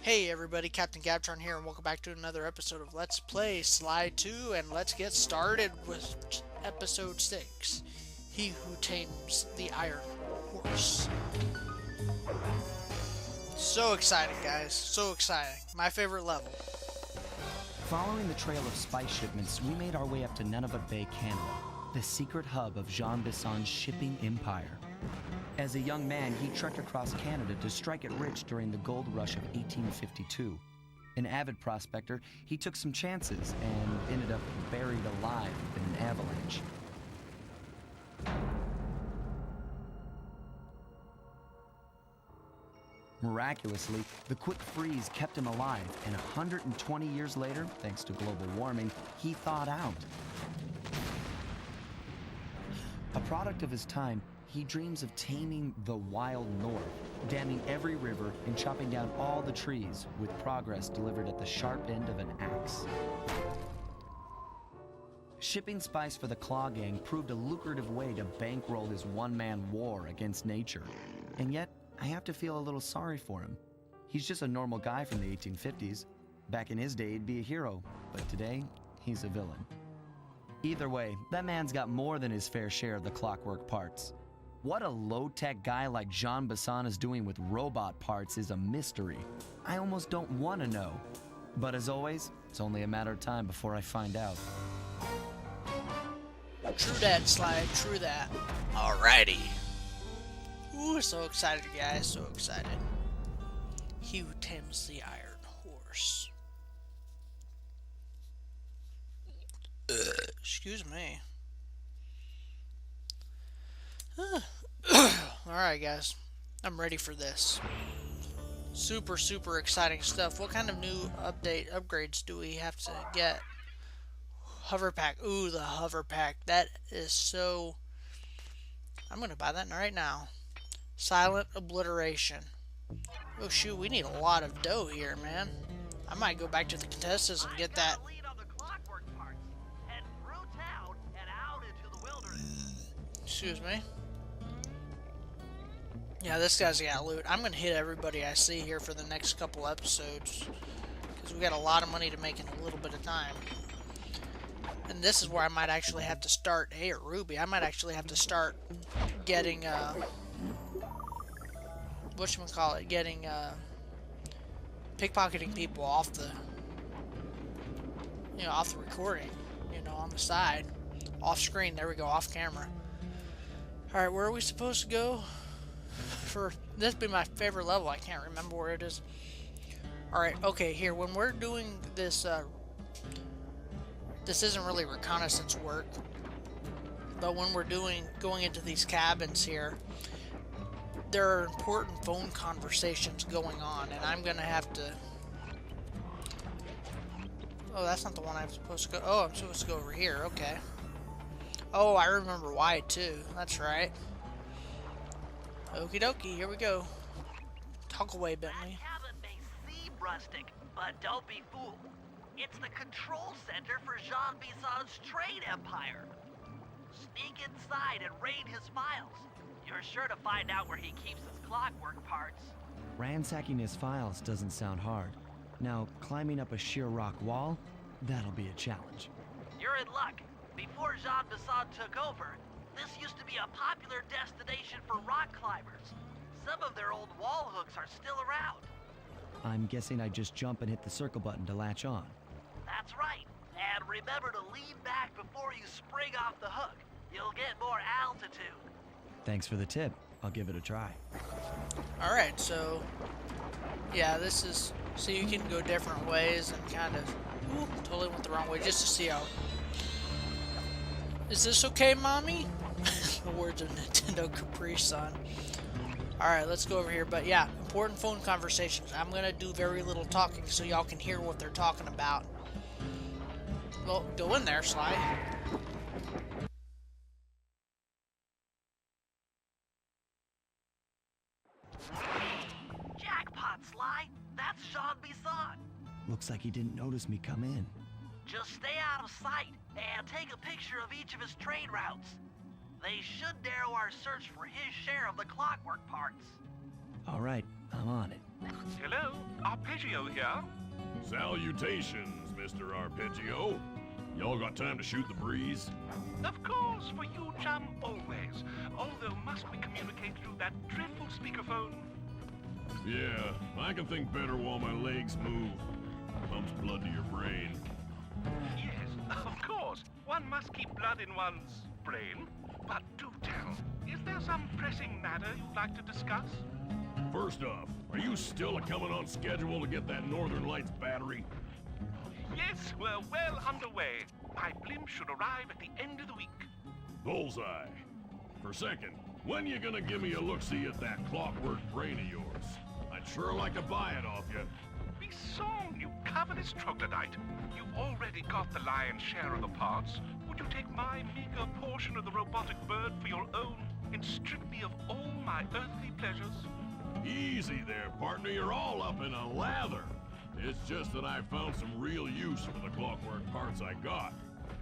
Hey everybody, Captain Gabtron here, and welcome back to another episode of Let's Play Sly 2, and let's get started with episode 6, He Who Tames the Iron Horse. So exciting, guys, so exciting. My favorite level. Following the trail of spice shipments, we made our way up to Nunavut Bay, Canada, the secret hub of Jean Bison's shipping empire. As a young man, he trekked across Canada to strike it rich during the gold rush of 1852. An avid prospector, he took some chances and ended up buried alive in an avalanche. Miraculously, the quick freeze kept him alive, and 120 years later, thanks to global warming, he thawed out. A product of his time, he dreams of taming the wild north, damming every river and chopping down all the trees, with progress delivered at the sharp end of an axe. Shipping spice for the Klaww gang proved a lucrative way to bankroll his one-man war against nature. And yet, I have to feel a little sorry for him. He's just a normal guy from the 1850s. Back in his day, he'd be a hero, but today, he's a villain. Either way, that man's got more than his fair share of the clockwork parts. What a low-tech guy like Jean Bison is doing with robot parts is a mystery. I almost don't want to know. But as always, it's only a matter of time before I find out. True that, Sly, true that. Alrighty. Ooh, so excited, guys, so excited. He Who Tames the Iron Horse. Excuse me. Alright, guys. I'm ready for this. Super, super exciting stuff. What kind of new upgrades do we have to get? Hover pack. Ooh, the hover pack. That is so... I'm going to buy that right now. Silent obliteration. Oh, shoot. We need a lot of dough here, man. I might go back to the contestants and get that. Excuse me. Yeah, this guy's got loot. I'm gonna hit everybody I see here for the next couple episodes, because we got a lot of money to make in a little bit of time. And this is where I might actually have to start. Hey, or Ruby, I might actually have to start getting whatchamacallit, getting pickpocketing people off the, off the recording, on the side, off screen. There we go, off camera. All right, where are we supposed to go? For this be my favorite level. I can't remember where it is. Alright, okay, here, when we're doing this, this isn't really reconnaissance work, but when we're going into these cabins here, there are important phone conversations going on, and I'm gonna have to... Oh, that's not the one I'm supposed to go... Oh, I'm supposed to go over here, okay. Oh, I remember why, too. That's right. Okie dokie, here we go. Talk away, Bentley. That cabin may seem rustic, but don't be fooled. It's the control center for Jean Bison's trade empire. Sneak inside and raid his files. You're sure to find out where he keeps his clockwork parts. Ransacking his files doesn't sound hard. Now, climbing up a sheer rock wall, that'll be a challenge. You're in luck. Before Jean Bison took over, this used to be a popular destination for rock climbers. Some of their old wall hooks are still around. I'm guessing I just jump and hit the circle button to latch on. That's right. And remember to lean back before you spring off the hook. You'll get more altitude. Thanks for the tip. I'll give it a try. Alright, so... Yeah, this is... So you can go different ways and kind of... Ooh, totally went the wrong way just to see how... Is this okay, Mommy? The words of Nintendo Capri Sun. Alright, let's go over here. But yeah, important phone conversations. I'm gonna do very little talking so y'all can hear what they're talking about. Well, go in there, Sly. Jackpot, Sly! That's Jean Bison! Looks like he didn't notice me come in. Just stay out of sight and take a picture of each of his trade routes. They should narrow our search for his share of the clockwork parts. All right, I'm on it. Hello, Arpeggio here. Salutations, Mr. Arpeggio. Y'all got time to shoot the breeze? Of course, for you, chum, always. Although must we communicate through that dreadful speakerphone? Yeah, I can think better while my legs move. Pumps blood to your brain. Yes, of course. One must keep blood in one's brain. But do tell, is there some pressing matter you'd like to discuss? First off, are you still coming on schedule to get that Northern Lights battery? Yes, we're well underway. My blimp should arrive at the end of the week. Bullseye. For second, when you gonna give me a look-see at that clockwork brain of yours? I'd sure like to buy it off you. Bison, you covetous troglodyte. You've already got the lion's share of the parts. Would you take my meager portion of the robotic bird for your own and strip me of all my earthly pleasures? Easy there, partner. You're all up in a lather. It's just that I found some real use for the clockwork parts I got.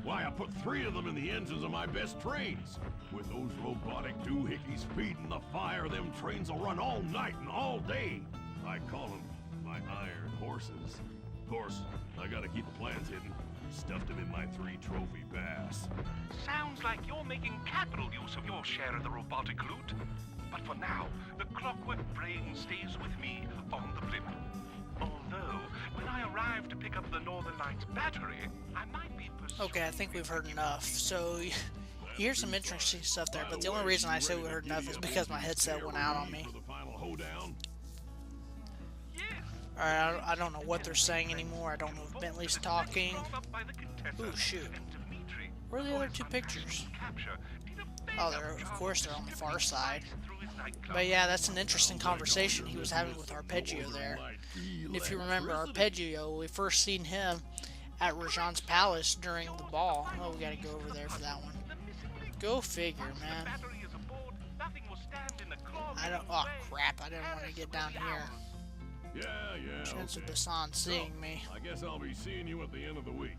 Why, I put 3 of them in the engines of my best trains. With those robotic doohickeys feeding the fire, them trains will run all night and all day. I call them my iron horses. Of course, I gotta keep the plans hidden. Stuffed them in my 3 trophy bass. Sounds like you're making capital use of your share of the robotic loot. But for now, the clockwork brain stays with me on the blimp. Although, when I arrive to pick up the Northern Lights battery, I might be persuaded... Okay, I think we've heard enough. So, you hear some interesting stuff there, but the only reason I say we heard enough is because my headset went out on me. For the final hoedown? Yes. Alright, I don't know what they're saying anymore. I don't know if Bentley's talking. Ooh, shoot. Where are the other 2 pictures? Oh, of course they're on the far side. But yeah, that's an interesting conversation he was having with Arpeggio there. And if you remember Arpeggio, we first seen him at Rajan's palace during the ball. Oh, we gotta go over there for that one. Go figure, man. I don't... Oh, crap. I didn't want to get down here. Yeah, Chance of okay. Bison seeing me. I guess I'll be seeing you at the end of the week.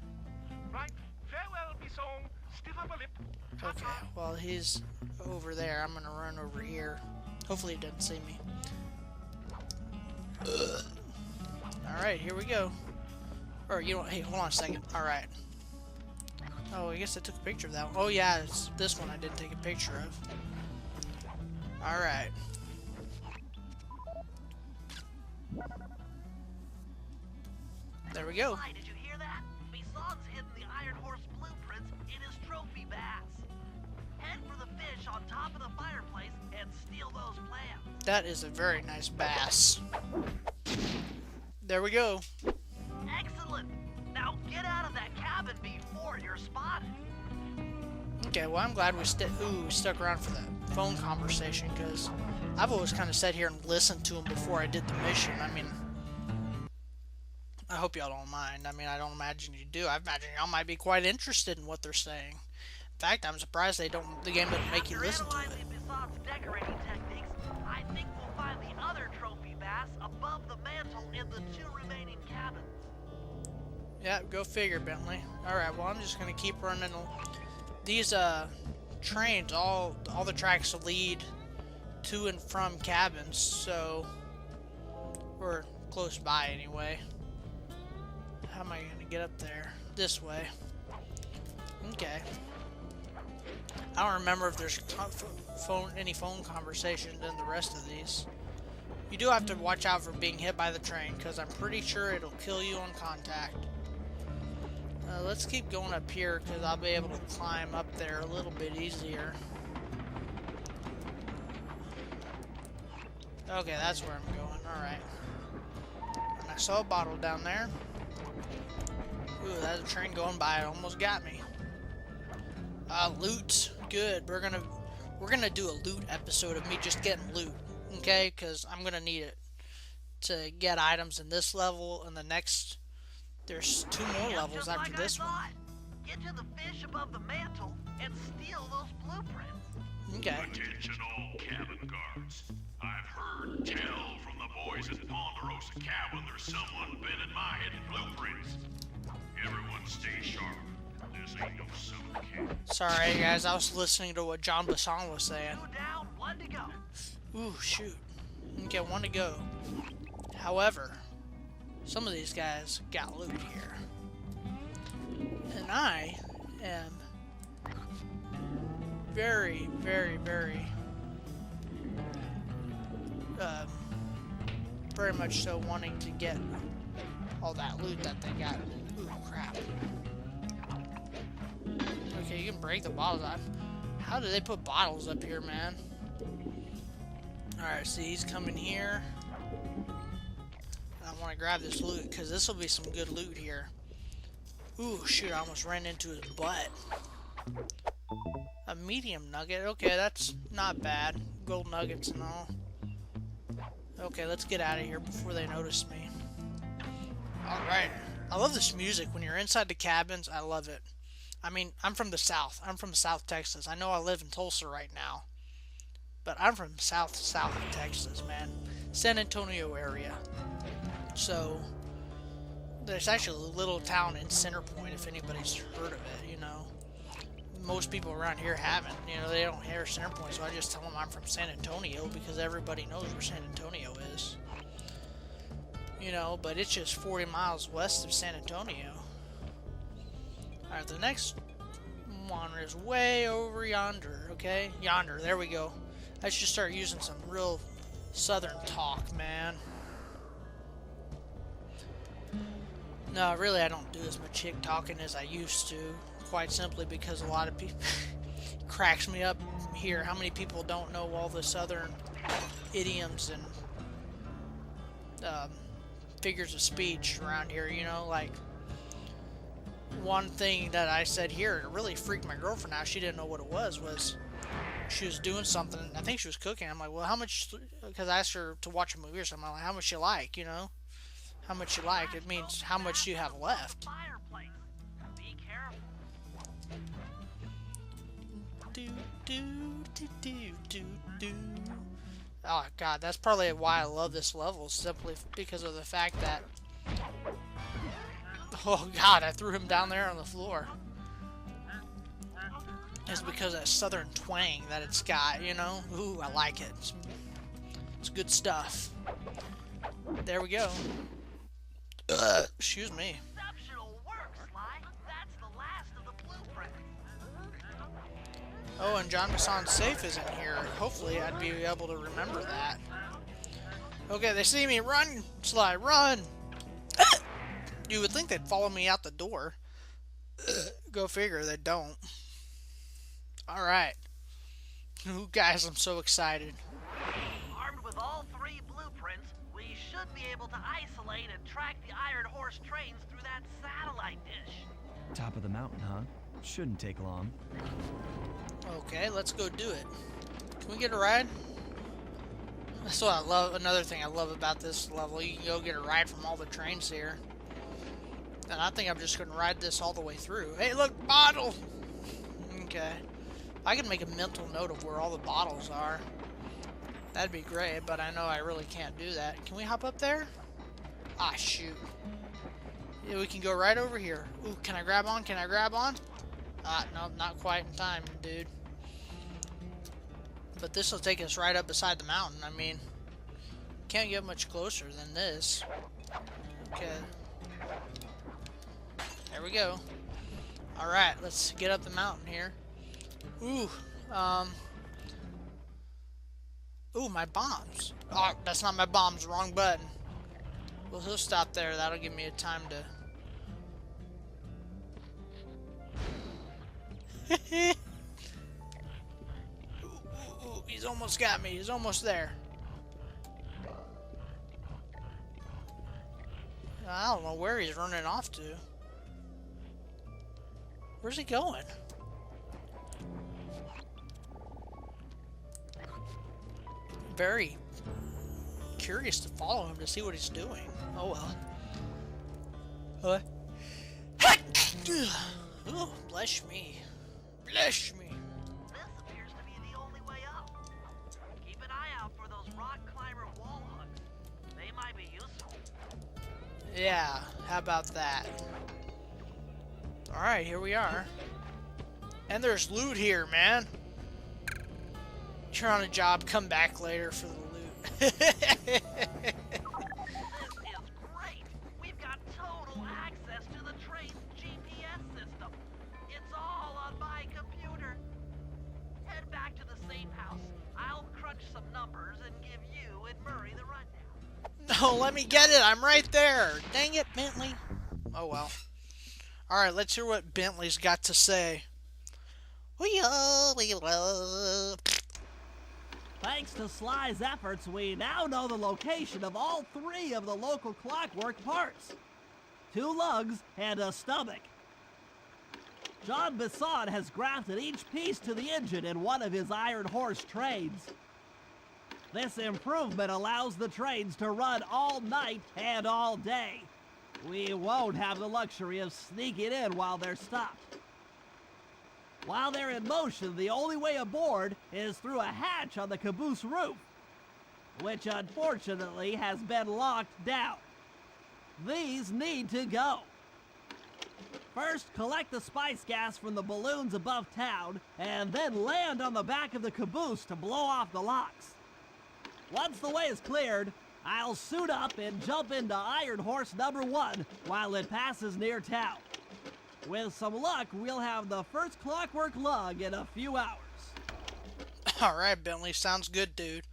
Right. Farewell, Bison. Stiff upper lip. Okay, well, he's over there. I'm gonna run over here. Hopefully he doesn't see me. Alright, here we go. Or, you know, hey, hold on a second. Alright. Oh, I guess I took a picture of that one. Oh, yeah, it's this one I didn't take a picture of. Alright. There we go. Did you hear that? Bison's hidden the Iron Horse blueprints in his trophy bass. Head for the fish on top of the fireplace and steal those plans. That is a very nice bass. There we go. Excellent. Now get out of that cabin before you're spotted. Okay, well, I'm glad we stuck around for that phone conversation, because I've always kind of sat here and listened to him before I did the mission. I mean, I hope y'all don't mind. I mean, I don't imagine you do. I imagine y'all might be quite interested in what they're saying. In fact, I'm surprised the game doesn't make you listen to it. After analyzing Bison's decorating techniques, I think we'll find the other trophy bass above the mantle in the 2 remaining cabins. Yeah, go figure, Bentley. Alright, well, I'm just going to keep running. These, trains, all the tracks lead to and from cabins, so we're close by anyway. How am I going to get up there? This way. Okay. I don't remember if there's any phone conversations in the rest of these. You do have to watch out for being hit by the train, because I'm pretty sure it'll kill you on contact. Let's keep going up here, because I'll be able to climb up there a little bit easier. Okay, that's where I'm going. Alright. And I saw a bottle down there. Ooh, that's a train going by. It almost got me. Loot. Good. We're gonna do a loot episode of me just getting loot. Okay? Because I'm gonna need it to get items in this level and the next. There's 2 more levels Just after like this I one. thought. Get to the fish above the mantle and steal those blueprints. Okay. Attention all cabin guards. I've heard tell from the boys at Ponderosa Cabin there's someone been in my hidden blueprints. Everyone stay sharp. This ain't no summer camp. Sorry, guys. I was listening to what John Bison was saying. 2 down, 1 to go. Ooh, shoot. Okay, 1 to go. However, some of these guys got loot here. And I am very, very, very, very much so wanting to get all that loot that they got. Ooh, crap. Okay, you can break the bottles off. How do they put bottles up here, man? Alright, see, he's coming here. I want to grab this loot, because this will be some good loot here. Ooh, shoot, I almost ran into his butt. A medium nugget. Okay, that's not bad. Gold nuggets and all. Okay, let's get out of here before they notice me. Alright. I love this music. When you're inside the cabins, I love it. I mean, I'm from the South. I'm from South Texas. I know I live in Tulsa right now. But I'm from South Texas, man. San Antonio area. So, there's actually a little town in Center Point, if anybody's heard of it, you know. Most people around here haven't. You know, they don't hear Center Point, so I just tell them I'm from San Antonio because everybody knows where San Antonio is. You know, but it's just 40 miles west of San Antonio. Alright, the next one is way over yonder, okay? Yonder, there we go. I should start using some real southern talk, man. No, really, I don't do as much chick talking as I used to. Quite simply because a lot of people cracks me up here. How many people don't know all the southern idioms and figures of speech around here? You know, like one thing that I said here, it really freaked my girlfriend out. She didn't know what it was she was doing something. I think she was cooking. I'm like, well, how much? Because I asked her to watch a movie or something. I'm like, how much you like? You know, how much you like? It means how much you have left. Fireplace. Be careful. Oh god, that's probably why I love this level, simply because of the fact that, oh god, I threw him down there on the floor. It's because of that southern twang that it's got, you know? Ooh, I like it. It's good stuff. There we go. Excuse me. Exceptional work, Sly. That's the last of the blueprint. Oh, and John Bison's safe isn't here. Hopefully I'd be able to remember that. Okay, they see me. Run, Sly, run! You would think they'd follow me out the door. Go figure, they don't. Alright. Ooh, guys, I'm so excited. Armed with all 3 blueprints, we should be able to isolate and track the Iron Horse trains through that satellite dish. Top of the mountain, huh? Shouldn't take long. Okay, let's go do it. Can we get a ride? That's what I love. Another thing I love about this level, you can go get a ride from all the trains here. And I think I'm just going to ride this all the way through. Hey, look, bottle! Okay. I can make a mental note of where all the bottles are. That'd be great, but I know I really can't do that. Can we hop up there? Ah, shoot. Yeah, we can go right over here. Ooh, can I grab on? Can I grab on? Ah, no, not quite in time, dude. But this will take us right up beside the mountain. I mean, can't get much closer than this. Okay. There we go. Alright, let's get up the mountain here. Ooh, ooh, my bombs. Oh, that's not my bombs, wrong button. Well, he'll stop there. That'll give me a time to... ooh, he's almost got me. He's almost there. I don't know where he's running off to. Where's he going? Very curious to follow him to see what he's doing. Oh well. Oh, bless me. Bless me. This appears to be the only way up. Keep an eye out for those rock climber wall hugs. They might be useful. Yeah, how about that? Alright, here we are. And there's loot here, man. You're on a job, come back later for the loot. No, let me get it. I'm right there. Dang it, Bentley. Oh well. Alright, let's hear what Bentley's got to say. Thanks to Sly's efforts, we now know the location of all 3 of the local clockwork parts. 2 lugs and a stomach. John Bison has grafted each piece to the engine in one of his iron horse trains. This improvement allows the trains to run all night and all day. We won't have the luxury of sneaking in while they're stopped. While they're in motion, the only way aboard is through a hatch on the caboose roof, which unfortunately has been locked down. These need to go. First, collect the spice gas from the balloons above town, and then land on the back of the caboose to blow off the locks. Once the way is cleared, I'll suit up and jump into Iron Horse number 1 while it passes near town. With some luck, we'll have the first clockwork lug in a few hours. Alright, Bentley. Sounds good, dude.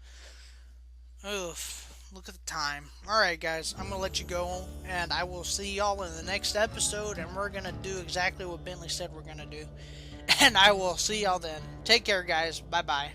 Oof. Look at the time. Alright, guys. I'm gonna let you go, and I will see y'all in the next episode, and we're gonna do exactly what Bentley said we're gonna do. And I will see y'all then. Take care, guys. Bye-bye.